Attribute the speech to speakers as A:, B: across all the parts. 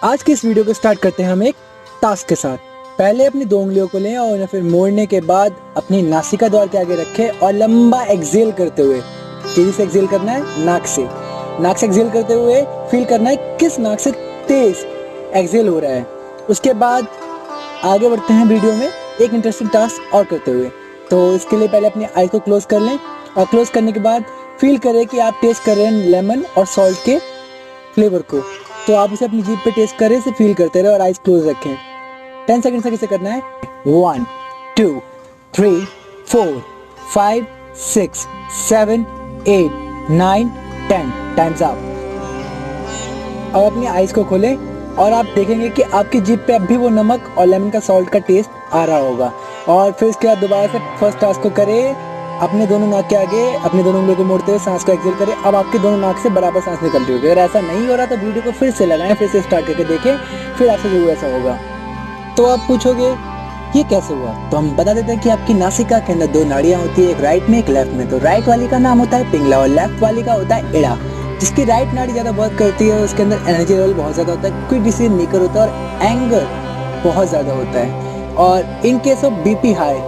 A: आज की इस वीडियो को स्टार्ट करते हैं हम एक टास्क के साथ। पहले अपनी 2 उंगलियों को लें और फिर मोड़ने के बाद अपनी नासिका द्वार के आगे रखें और लंबा एक्सहेल करते हुए, तेजी से एक्सहेल करना है नाक से एक्सहेल करते हुए फील करना है किस नाक से तेज एक्सहेल हो रहा है। उसके बाद आगे बढ़ते हैं वीडियो में एक इंटरेस्टिंग टास्क और करते हुए। तो इसके लिए पहले अपनी आईज को क्लोज कर लें और क्लोज करने के बाद फील करें कि आप टेस्ट कर रहे हैं लेमन और सॉल्ट के फ्लेवर को। तो आप उसे अपनी जीभ पे टेस्ट करें, इसे फील करते रहे और आइज क्लोज रखें। 10 सेकंड तक इसे करना है। 1 2 3 4 5 6 7 8 9 10 टाइम्स अप। अब अपनी आइज को खोलें और आप देखेंगे कि आपकी जीभ पे अब भी वो नमक और लेमन का सॉल्ट का टेस्ट आ रहा होगा। और फिर इसके बाद दोबारा से फर्स्ट टास्क को करें, अपने दोनों नाक के आगे अपने दोनों उंगलियों को मोड़ते हुए सांस को एक्सहेल करें। अब आपके दोनों नाक से बराबर सांस निकल रही होगी। अगर ऐसा नहीं हो रहा तो वीडियो को फिर से लगाएं, फिर से स्टार्ट करके देखें, फिर आपसे जरूर ऐसा होगा। तो आप पूछोगे ये कैसे हुआ, तो हम बता देते हैं कि आपकी नासिका के अंदर 2 नाड़ियाँ होती है, एक राइट में एक लेफ्ट में। तो राइट वाली का नाम होता है पिंगला और लेफ्ट वाली का होता है एड़ा। जिसकी राइट नाड़ी ज़्यादा वर्क करती है उसके अंदर एनर्जी लेवल बहुत ज़्यादा होता है, क्विक डिसीजन मेकर होता है और एंगर बहुत ज़्यादा होता है। और in case of BP high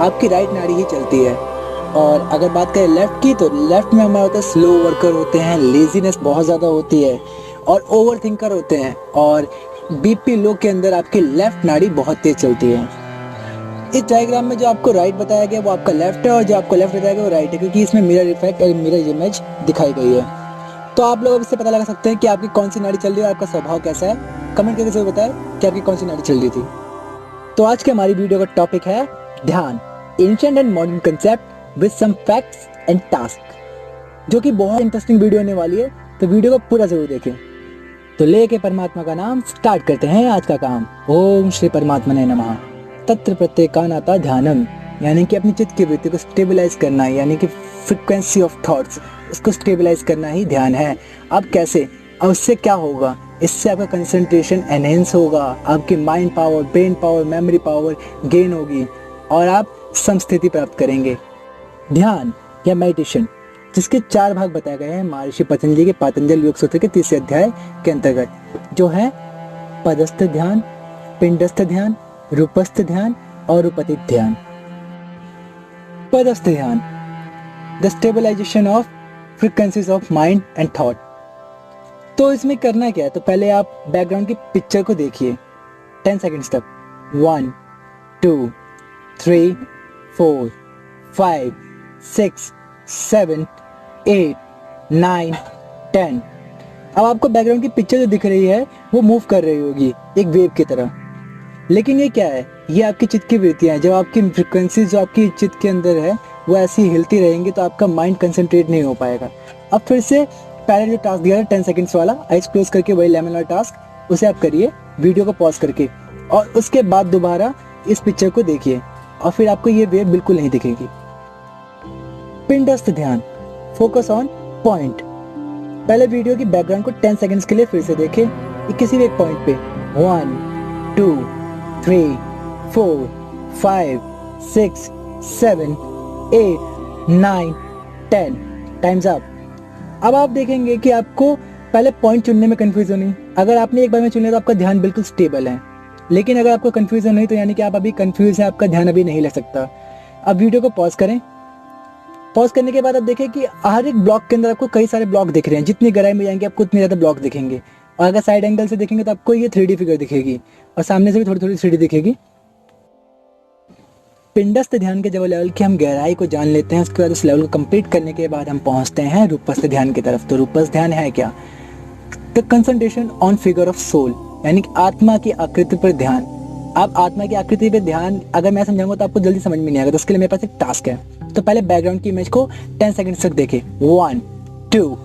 A: आपकी राइट नाड़ी ही चलती है। और अगर बात करें लेफ्ट की, तो लेफ्ट में हमारा होता है स्लो वर्कर होते हैं, लेजीनेस बहुत ज़्यादा होती है और ओवर थिंकर होते हैं। और बीपी लो के अंदर आपकी लेफ्ट नाड़ी बहुत तेज चलती है। इस डायग्राम में जो आपको राइट बताया गया वो आपका लेफ्ट है और जो आपको लेफ्ट बताया गया वो राइट है, क्योंकि इसमें मिरर इफेक्ट और मिरर इमेज दिखाई गई है। तो आप लोग इससे पता लगा सकते हैं कि आपकी कौन सी नाड़ी चल रही है और आपका स्वभाव कैसा है। कमेंट करके जरूर बताएं कि आपकी कौन सी नाड़ी चल रही थी। तो आज के हमारी वीडियो का टॉपिक है ध्यान, ancient and modern concept with some facts and task, जो कि बहुत इंटरेस्टिंग वीडियो होने वाली है। तो वीडियो को पूरा जरूर देखें। तो लेके परमात्मा का नाम स्टार्ट करते हैं आज का काम। ओम श्री परमात्मने नमः। तत्र प्रत्येकानाता ध्यानम, यानी कि अपनी चित्त की वृत्ति को स्टेबलाइज करना है, यानी कि फ्रीक्वेंसी ऑफ थॉट्स उसको स्टेबलाइज करना ही ध्यान है। अब कैसे, अब उससे क्या होगा, इससे आपका कंसंट्रेशन एनहेंस होगा, आपकी mind power, brain power, memory power gain होगी और आप समस्थिति प्राप्त करेंगे। ध्यान या मेडिटेशन, जिसके 4 भाग बताए गए हैं महर्षि पतंजलि के पातंजल योग सूत्र के 3 अध्याय के अंतर्गत, जो है पदस्थ ध्यान, पिंडस्थ ध्यान, रूपस्थ ध्यान और उपतित ध्यान। पदस्थ ध्यान, the stabilisation of frequencies of mind and thought. तो इसमें करना क्या है, तो पहले आप बैकग्राउंड की पिक्चर को देखिए 10 सेकंड्स तक। 1 2 3 4 5 6 7 8 9 10। अब आपको बैकग्राउंड की पिक्चर जो दिख रही है वो मूव कर रही होगी एक वेव की तरह, लेकिन ये क्या है, ये आपकी चित्त की वृत्तियां हैं। जब आपकी फ्रीक्वेंसी जो आपकी चित्त के अंदर है वो ऐसी हिलती रहेंगी तो आपका माइंड कंसंट्रेट नहीं हो पाएगा। अब फिर से पहले जो टास्क दिया है 10 सेकंड्स वाला, आइज क्लोज करके वही लेमन वाला टास्क, उसे आप करिए वीडियो को पॉज करके और उसके बाद दोबारा इस पिक्चर को देखिए और फिर आपको ये वेव बिल्कुल नहीं दिखेगी। पिंडस्थ ध्यान, फोकस ऑन पॉइंट। पहले वीडियो की बैकग्राउंड को 10 सेकंड्स के लिए फिर से देखें, किसी भी एक पॉइंट पे। 1 2 3 4 5 6 7 8 9 10 टाइम्स अप। अब आप देखेंगे कि आपको पहले पॉइंट चुनने में कंफ्यूजन नहीं। अगर आपने एक बार में चुन लिया तो आपका ध्यान बिल्कुल स्टेबल है, लेकिन अगर आपको कंफ्यूजन नहीं तो यानी कि आप अभी कंफ्यूज है, आपका ध्यान अभी नहीं लग सकता। अब वीडियो को पॉज करें। पॉज करने के बाद आप देखें कि हर एक ब्लॉक के अंदर आपको कई सारे ब्लॉक दिख रहे हैं। जितनी गहराई में जाएंगे आपको उतने ज़्यादा ब्लॉक दिखेंगे। और अगर साइड एंगल से देखेंगे तो आपको ये 3D फिगर दिखेगी और सामने से भी थोड़ी थोड़ी 3D दिखेगी। पिंडस्थ ध्यान के जब लेवल की हम गहराई को जान लेते हैं, उसके बाद उस लेवल को कंप्लीट करने के बाद हम पहुंचते हैं रूपस्थ ध्यान की तरफ। तो रूपस्थ ध्यान है क्या, the concentration on figure of soul, यानी कि आत्मा की आकृति पर ध्यान। आप आत्मा की आकृति पे ध्यान अगर मैं समझाऊंगा तो आपको जल्दी समझ में नहीं आएगा, तो उसके लिए मेरे पास एक टास्क है। तो पहले बैकग्राउंड की इमेज को 10 सेकंड्स तक देखें। 1 2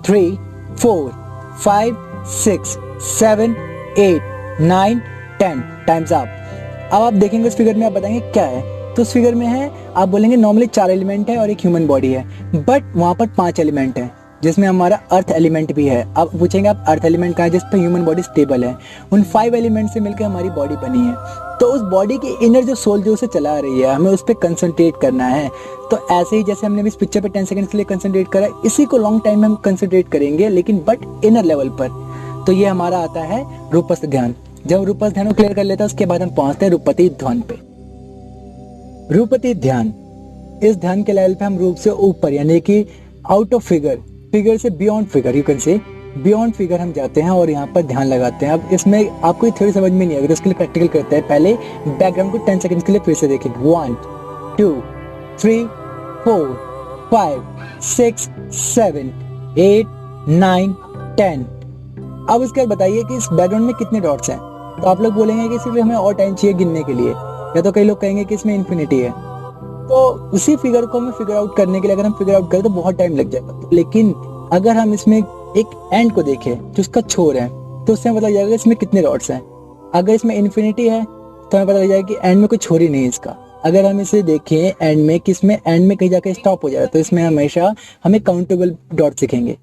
A: 3 4 5 6 7 8 9 10 टाइम्स अप। अब आप देखेंगे उस फिगर में, आप बताएंगे क्या है। तो उस फिगर में है, आप बोलेंगे नॉर्मली 4 एलिमेंट है और एक ह्यूमन बॉडी है, बट वहाँ पर 5 एलिमेंट है, जिसमें हमारा अर्थ एलिमेंट भी है। अब पूछेंगे आप अर्थ एलिमेंट कहाँ है, जिस पर ह्यूमन बॉडी स्टेबल है। उन 5 एलिमेंट से मिलकर हमारी बॉडी बनी है। तो उस बॉडी की इनर जो सोल जो उसे चला रही है, हमें उस पर कंसंट्रेट करना है। तो ऐसे ही जैसे हमने इस पिक्चर पे 10 सेकंड के लिए कंसंट्रेट करा, इसी को लॉन्ग टाइम में हम कंसंट्रेट करेंगे, लेकिन बट इनर लेवल पर। तो ये हमारा आता है रूपस्थ ध्यान। जब रूपस्थ ध्यान को क्लियर कर लेता है उसके बाद हम पहुंचते हैं रूपति ध्यान पे। रूपति ध्यान, इस ध्यान के लेवल पे हम रूप से ऊपर यानी कि आउट ऑफ फिगर, फिगर से beyond figure, you can say beyond figure हम जाते हैं और यहाँ पर ध्यान लगाते हैं। अब इसमें आपको ये थ्योरी समझ में नहीं आएगी, उसके लिए प्रैक्टिकल करते हैं। पहले बैकग्राउंड को 10 सेकंड के लिए फिर से देखेंगे। 1 2 3 4 5 6 7 8 9 10। अब उसके बाद बताइए कि इस बैकग्राउंड में कितने डॉट्स हैं। तो आप लोग बोलेंगे कि सिर्फ हमें और टाइम चाहिए गिनने के लिए, या तो कई लोग कहेंगे कि इसमें इन्फिनिटी है। तो उसी फिगर को हमें फिगर आउट करने के लिए अगर हम फिगर आउट करें तो बहुत टाइम लग जाएगा। लेकिन अगर हम इसमें एक एंड को देखें जो उसका छोर है, तो उससे हमें पता जाएगा इसमें कितने डॉट्स हैं। अगर इसमें इन्फिनिटी है तो हमें पता लग जाएगा कि एंड में कोई छोर ही नहीं है इसका। अगर हम इसे देखें एंड में कि इसमें एंड में कहीं जाकर स्टॉप हो जाए, तो इसमें हमेशा हमें काउंटेबल डॉट्स दिखेंगे।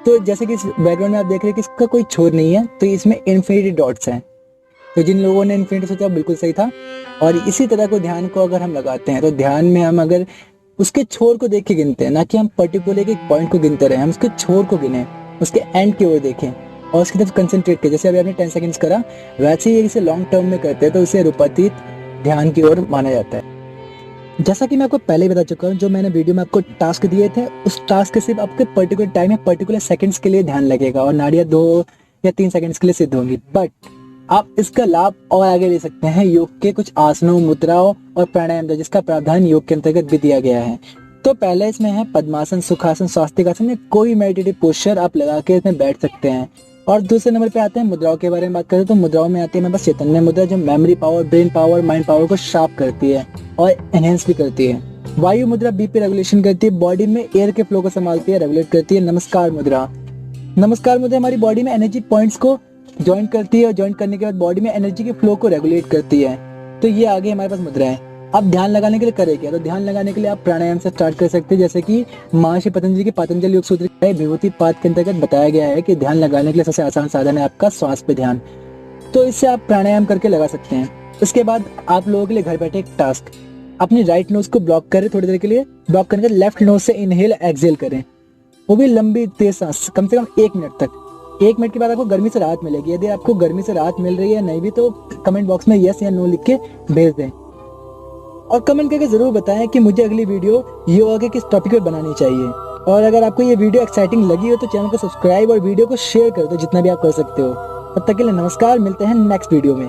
A: तो जैसे कि इस बैकग्राउंड में आप देख रहे हैं कि इसका कोई छोर नहीं है, तो इसमें इन्फिनिटी डॉट्स हैं। तो जिन लोगों ने इन्फिनिटी सोचा बिल्कुल सही था। और इसी तरह को ध्यान को अगर हम लगाते हैं तो ध्यान में हम अगर उसके छोर को देख के गिनते हैं, ना कि हम पर्टिकुलर एक पॉइंट को गिनते रहे, हम उसके छोर को गिने, उसके एंड की ओर देखें और उसकी तरफ कंसंट्रेट करें। जैसे अभी आपने 10 सेकंड्स करा, वैसे ही इसे लॉन्ग टर्म में करते हैं तो इसे रूपातीत ध्यान की ओर माना जाता है। जैसा कि मैं आपको पहले ही बता चुका हूँ, जो मैंने वीडियो में आपको टास्क दिए थे, उस टास्क के सिर्फ आपके पर्टिकुलर टाइम या पर्टिकुलर सेकंड्स के लिए ध्यान लगेगा और नाड़ियाँ 2 या 3 सेकंड्स के लिए सिद्ध होंगी। बट आप इसका लाभ और आगे ले सकते हैं योग के कुछ आसनों, मुद्राओं और प्राणायाम का, जिसका प्रावधान योग के अंतर्गत भी दिया गया है। तो पहले इसमें है पद्मासन, सुखासन, स्वास्तिकासन, कोई मेडिटेटिव पोस्चर आप लगा के इसमें बैठ सकते हैं। और दूसरे नंबर पे आते हैं मुद्राओं के बारे में बात करें तो मुद्राओं में आती है मेरे पास चैतन्य मुद्रा, जो memory power, brain power, mind power को शार्प करती है और एनहेंस भी करती है। वायु मुद्रा बीपी रेगुलेशन करती है, बॉडी में एयर के फ्लो को संभालती है, रेगुलेट करती है। नमस्कार मुद्रा, नमस्कार मुद्रा हमारी बॉडी में एनर्जी पॉइंट्स को ज्वाइन करती है और ज्वाइन करने के बाद बॉडी में एनर्जी के फ्लो को रेगुलेट करती है। तो ये आगे हमारे पास मुद्रा है। अब ध्यान लगाने के लिए करें क्या? तो ध्यान लगाने के लिए आप प्राणायाम से स्टार्ट कर सकते हैं, जैसे कि महर्षि पतंजलि के पतंजलि योग सूत्र विभूति पाद के अंतर्गत बताया गया है कि ध्यान लगाने के लिए सबसे आसान साधन है आपका श्वास पे ध्यान। तो इससे आप प्राणायाम करके लगा सकते हैं। इसके बाद आप लोगों के लिए घर बैठे एक टास्क, अपनी राइट नोज को ब्लॉक करें थोड़ी देर के लिए, ब्लॉक करने के लेफ्ट नोज से इनहेल एक्सहेल करें, वो भी लंबी तेज सांस, कम से कम 1 मिनट तक। 1 मिनट के बाद आपको गर्मी से राहत मिलेगी। यदि आपको गर्मी से राहत मिल रही है नहीं भी तो कमेंट बॉक्स में यस या नो लिख के भेज दें और कमेंट करके जरूर बताएं कि मुझे अगली वीडियो योगा के किस टॉपिक पे बनानी चाहिए। और अगर आपको ये वीडियो एक्साइटिंग लगी हो तो चैनल को सब्सक्राइब और वीडियो को शेयर कर दो जितना भी आप कर सकते हो। तब तक के लिए नमस्कार, मिलते हैं नेक्स्ट वीडियो में।